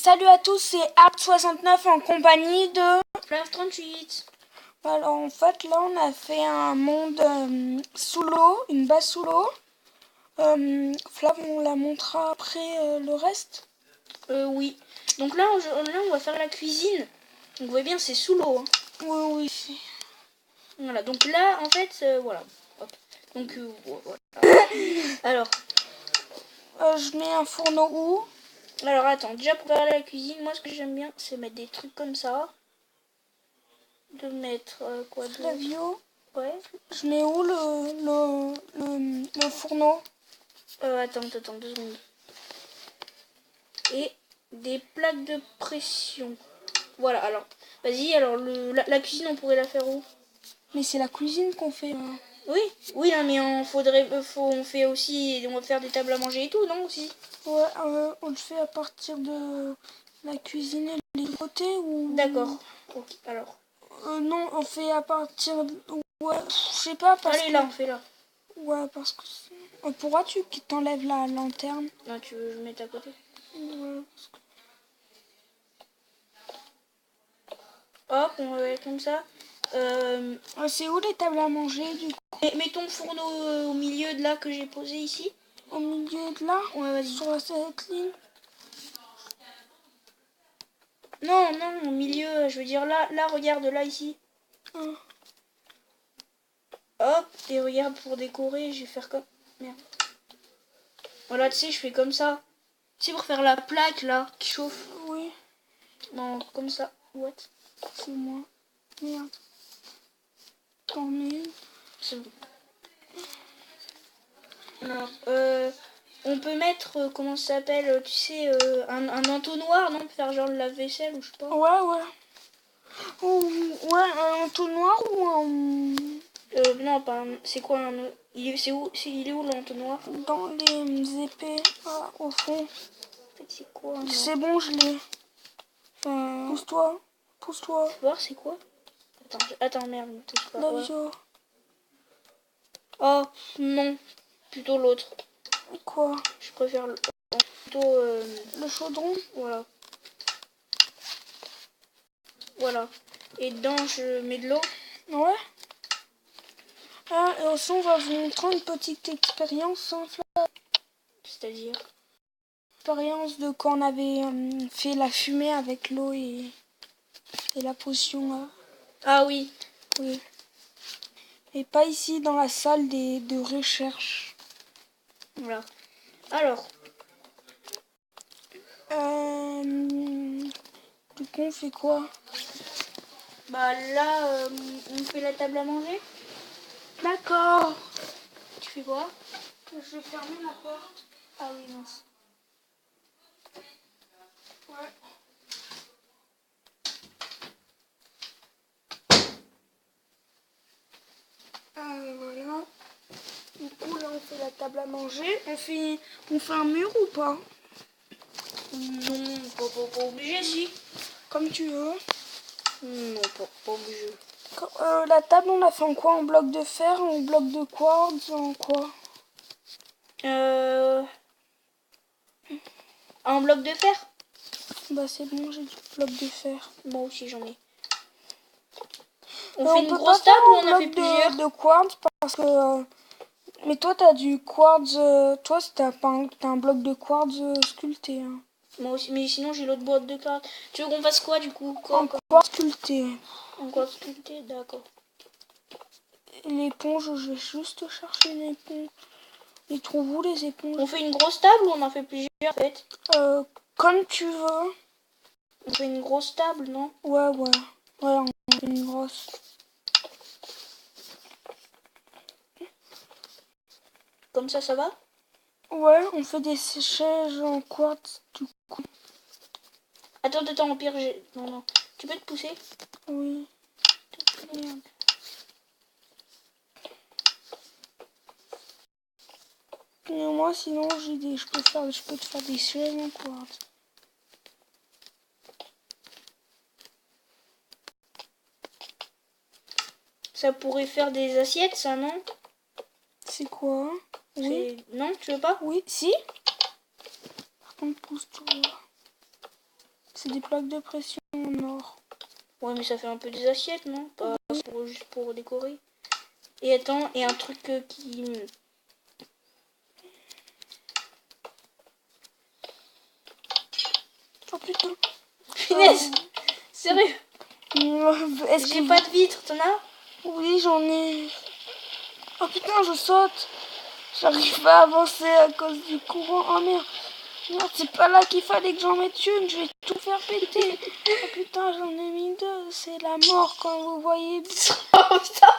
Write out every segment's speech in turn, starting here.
Salut à tous, c'est Art69 en compagnie de Flav38. Alors en fait là on a fait un monde sous l'eau, une base sous l'eau. Flav on la montrera après le reste. Oui. Donc là on va faire la cuisine. Donc vous voyez bien, c'est sous l'eau. Hein. Oui. Voilà, donc là en fait, voilà. Hop. Donc voilà. Alors, Je mets un fourneau où? alors attends, déjà pour faire la cuisine, moi ce que j'aime bien c'est mettre des trucs comme ça. De mettre quoi d'autre? Flavio, Ouais. je mets où le fourneau? Attends, 2 secondes. Et des plaques de pression. Voilà, alors, vas-y, alors la cuisine on pourrait la faire où? Mais c'est la cuisine qu'on fait. Oui, non, mais on fait aussi, on va faire des tables à manger et tout, non aussi? Ouais, on le fait à partir de la cuisine et les côtés ou... D'accord. Ok, alors. Non, on fait à partir de... Ouais, je sais pas parce Allez, que... là, on fait là. Ouais, parce que... Pourquoi tu t'enlèves la lanterne? Non, tu veux que je mette à côté? Ouais, Hop, on va mettre comme ça. c'est où les tables à manger du coup? Mets ton fourneau au milieu de là que j'ai posé ici. Au milieu de là? Ouais, vas-y. Sur cette ligne? Non, au milieu, je veux dire là, regarde, là, ici. Ah. Hop, et regarde, pour décorer, je vais faire comme... Merde. Voilà, tu sais, je fais comme ça. C'est pour faire la plaque, là, qui chauffe. Oui, Non, comme ça. What? c'est moi. Merde. T'en mets une. C'est bon. Alors, on peut mettre, comment ça s'appelle, tu sais, un entonnoir, non? Pour faire genre le lave-vaisselle ou je sais pas. Ouais. Ouais, un entonnoir ou un... Non, pas un... C'est quoi un... Il est où l'entonnoir? Dans les épées, au fond. En fait, c'est quoi un... C'est bon, je l'ai. Pousse-toi. Voir, c'est quoi? Attends, merde, ne touche pas. Ouais. Flavio. Oh, non. Plutôt l'autre. Quoi? Je préfère plutôt... Le chaudron? Voilà. Voilà. Et dedans, je mets de l'eau. Ouais. Et aussi, on va vous montrer une petite expérience, hein, C'est-à-dire... expérience de quand on avait fait la fumée avec l'eau et la potion. Ah oui. Oui. Et pas ici dans la salle de recherche. Voilà. Alors... Du coup, on fait quoi? Bah là, on fait la table à manger. D'accord. Tu fais quoi? Je vais fermer la porte. Ah oui, mince. Ouais. Voilà. Du coup, là, on fait la table à manger. On fait un mur ou pas? Non, pas obligé, si. Comme tu veux. Non, pas obligé. La table, on l'a fait en quoi? En bloc de fer, en bloc de quartz, en quoi? Un bloc de fer? Bah c'est bon, j'ai du bloc de fer. Moi aussi, j'en ai. On Mais fait on une peut grosse pas faire table ou un on a fait bloc plusieurs? de quartz parce que... Mais toi, t'as du quartz... toi, t'as un bloc de quartz sculpté. Hein. Moi aussi, mais sinon j'ai l'autre boîte de cartes. Tu veux qu'on fasse quoi du coup? En quartz sculpté. En quoi sculpté? D'accord. L'éponge, je vais juste chercher une éponge. Les trouve où les éponges? On fait une grosse table ou on en fait plusieurs en fait? Comme tu veux. On fait une grosse table, non? Ouais, on fait une grosse. Comme ça va? Ouais, on fait des chaises en quartz du coup. Attends, au pire, j'ai... Non. Tu peux te pousser? Oui. Merde. Et moi, sinon, je peux te faire des chaises en quartz. Ça pourrait faire des assiettes, ça, non? C'est quoi? Oui. Non, tu veux pas? Oui, si. Par contre, pousse-toi. c'est des plaques de pression en or. Ouais, mais ça fait un peu des assiettes, non? Pas juste pour décorer. Et attends, et un truc qui... Oh putain. Finesse. Sérieux? Est-ce J'ai que pas de vitre, t'en as? Oui, j'en ai. Oh putain, je saute. J'arrive pas à avancer à cause du courant. Oh merde. Merde, c'est pas là qu'il fallait que j'en mette une. Je vais tout faire péter. Oh putain, j'en ai mis deux. C'est la mort quand vous voyez. Oh putain.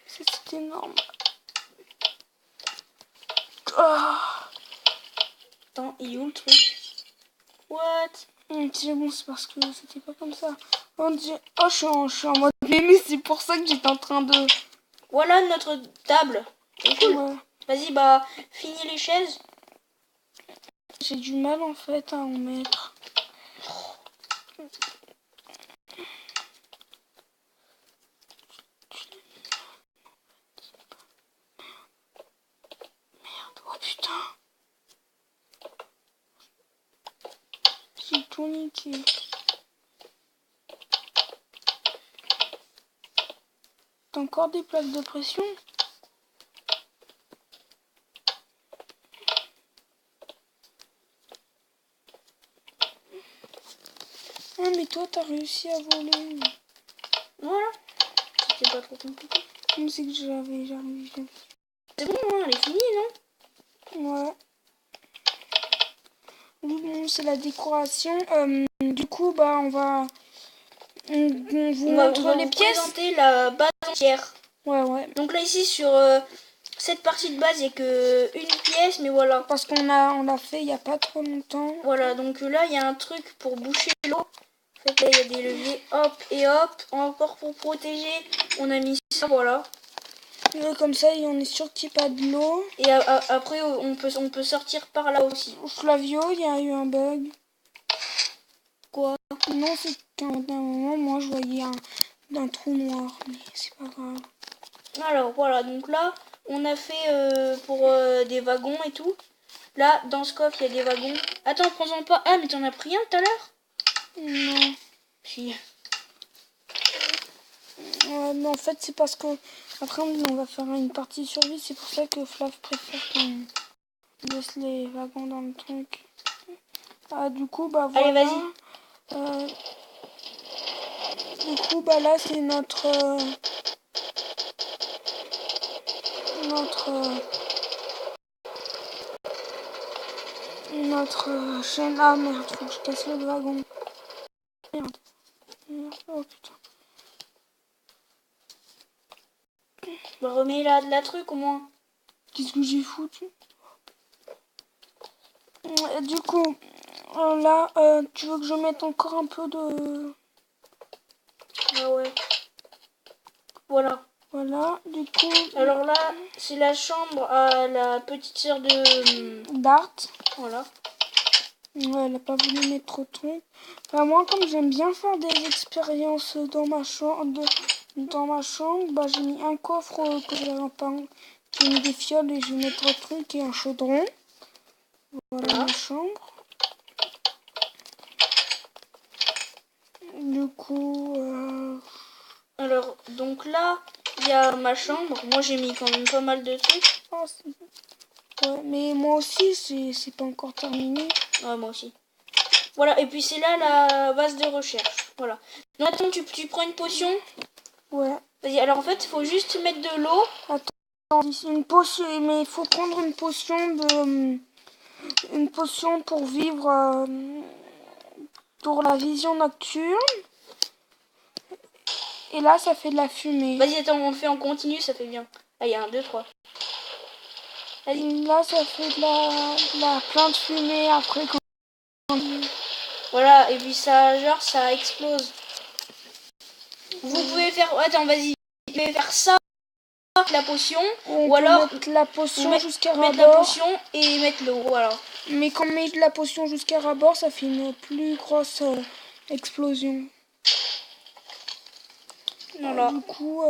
C'est énorme. Oh. Attends, il est où le truc? What? C'est bon, c'est parce que c'était pas comme ça. Oh, je suis en mode mémé, c'est pour ça que j'étais en train de... Voilà notre table. C'est cool. Ouais. Vas-y, bah, finis les chaises. J'ai du mal en fait à en mettre. Merde, oh putain. J'ai tout niqué. T'as encore des plaques de pression? Ah mais toi t'as réussi à voler. Voilà. C'était pas trop compliqué. Comme c'est que j'arrive. C'est bon, hein, elle est finie, non? Ouais. Oui, bon, c'est la décoration. Du coup, bah on va... On vous montre les vous pièces. présenter la base entière. Ouais. Donc là, ici, sur cette partie de base, il n'y a que une pièce, mais voilà. Parce on l'a fait il y a pas trop longtemps. Voilà, donc là, il y a un truc pour boucher l'eau. En fait, là, il y a des leviers, hop et hop. Encore pour protéger, on a mis ça, voilà. Et comme ça, on est sûr qu'il n'y a pas de l'eau. Et après, on peut sortir par là aussi. Flavio, il y a eu un bug. Quoi? Non, c'est qu'à un moment, moi, je voyais un trou noir. Mais c'est pas grave. Alors, voilà, donc là, on a fait pour des wagons et tout. Là, dans ce coffre, il y a des wagons. Attends, prends-en pas. Ah, mais t'en as pris un tout à l'heure? Non. Si. Mais en fait, c'est parce que après, on va faire une partie survie. C'est pour ça que Flav préfère qu'on laisse les wagons dans le truc. Ah, du coup, bah voilà. Allez, vas-y. Du coup, bah là, c'est notre chaîne. Ah merde, faut que je casse le wagon. Merde. Oh putain. Bah, remets la truc au moins. Qu'est-ce que j'ai foutu? Du coup, là, tu veux que je mette encore un peu de... Ah ouais. Voilà. Voilà, du coup... Alors là, c'est la chambre à la petite sœur de... Dart. Voilà. Ouais, elle a pas voulu mettre trop de trucs. Enfin, moi, comme j'aime bien faire des expériences dans ma chambre, bah j'ai mis un coffre que j'avais pas. J'ai mis des fioles et je vais mettre un truc et un chaudron. Voilà ma chambre. Du coup, Alors, donc là, il y a ma chambre. Moi, j'ai mis quand même pas mal de trucs. oh, ouais, mais moi aussi, c'est pas encore terminé. Ouais, moi aussi. Voilà, et puis c'est là la base de recherche. Voilà. Non, attends, tu prends une potion? Ouais. Vas-y, alors en fait, il faut juste mettre de l'eau. Attends, une potion, mais il faut prendre une potion pour vivre pour la vision nocturne. Et là, ça fait de la fumée. Vas-y, attends, on le fait en continu, ça fait bien. Ah, il y a 1, 2, 3. Vas-y. Là, ça fait plein de fumée après quand... Voilà, et puis ça, genre, ça explose. Vous pouvez faire... Attends, vas-y. Vous pouvez faire ça, la potion. On ou peut alors, mettre la potion jusqu'à mettre la rabord. potion et mettre l'eau, voilà. Mais quand on met de la potion jusqu'à rabord, ça fait une plus grosse explosion. Voilà. Du coup,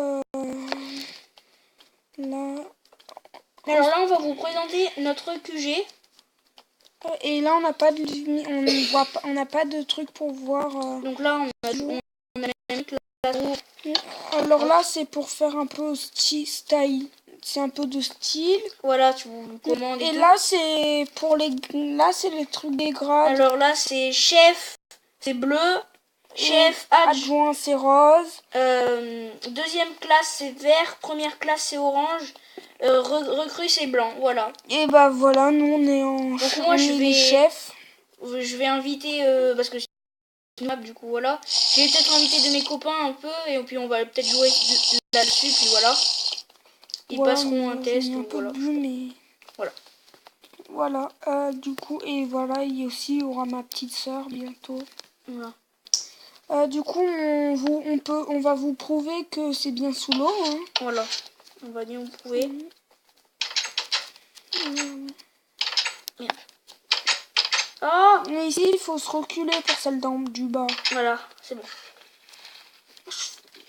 là... Alors là, on va vous présenter notre QG. Et là, on n'a pas de on n'a pas de truc pour voir. Donc là, on a même classe. Alors là, c'est pour faire un peu style. C'est un peu de style. Voilà, tu commandes Et tout. là, c'est pour les. Là, c'est les trucs des grades. Alors là, c'est chef, c'est bleu. Chef, adjoint, c'est rose. Deuxième classe, c'est vert. Première classe, c'est orange. Recrue, c'est blanc. Voilà. Et bah voilà, nous on est en Donc moi, je vais les chefs. Je vais inviter parce que du coup voilà. Je vais peut-être inviter de mes copains un peu et puis on va peut-être jouer là-dessus puis voilà. Ils Voilà, passeront un test un ou peu voilà. bleu, mais Voilà. Voilà, du coup, et voilà, il y aura ma petite sœur bientôt. Voilà. Du coup, on va vous prouver que c'est bien sous l'eau. Hein. Voilà. On va bien vous prouver. Merde. Ah. Mais ici, il faut se reculer pour celle du bas. Voilà, c'est bon.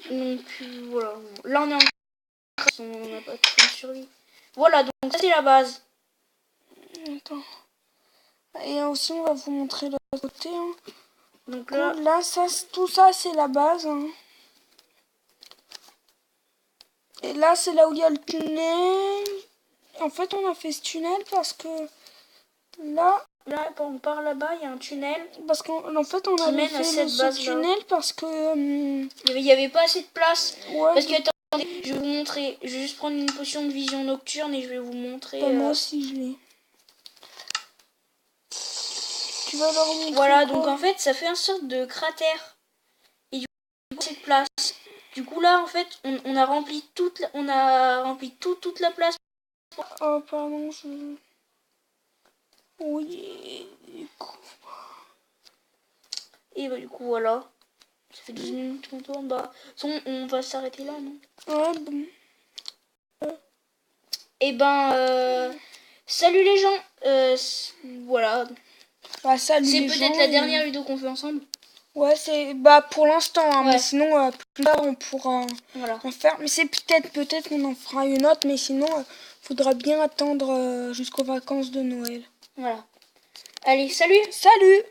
Donc voilà. Là on est on n'a pas de point de survie. Voilà, donc ça c'est la base. Attends. Et aussi, on va vous montrer l'autre côté. Hein. Donc là, tout ça, c'est la base. Hein. Et là, c'est là où il y a le tunnel. En fait, on a fait ce tunnel parce que là, quand on part là-bas, il y a un tunnel. Parce qu'en fait, on avait fait ce tunnel parce que... il n'y avait pas assez de place. Ouais, parce que, attendez, je vais vous montrer. Je vais juste prendre une potion de vision nocturne et je vais vous montrer... Moi aussi, je l'ai. Tu vas leur montrer. Voilà, donc en fait, ça fait un sorte de cratère. Et du coup, cette place. Du coup, là, en fait, on a rempli toute la place. Oh, pardon, Oui, du coup... Et bah, du coup, voilà. Ça fait 12 minutes qu'on tourne. Bah, on va s'arrêter là, non? Ouais, bon. Et ben, salut les gens. Voilà. Bah, salut les gens. C'est peut-être la dernière vidéo qu'on fait ensemble. Ouais, c'est... Bah, pour l'instant, hein, ouais. Mais sinon, plus tard, on pourra en faire. Mais c'est peut-être qu'on en fera une autre, mais sinon, faudra bien attendre jusqu'aux vacances de Noël. Voilà. Allez, salut! Salut!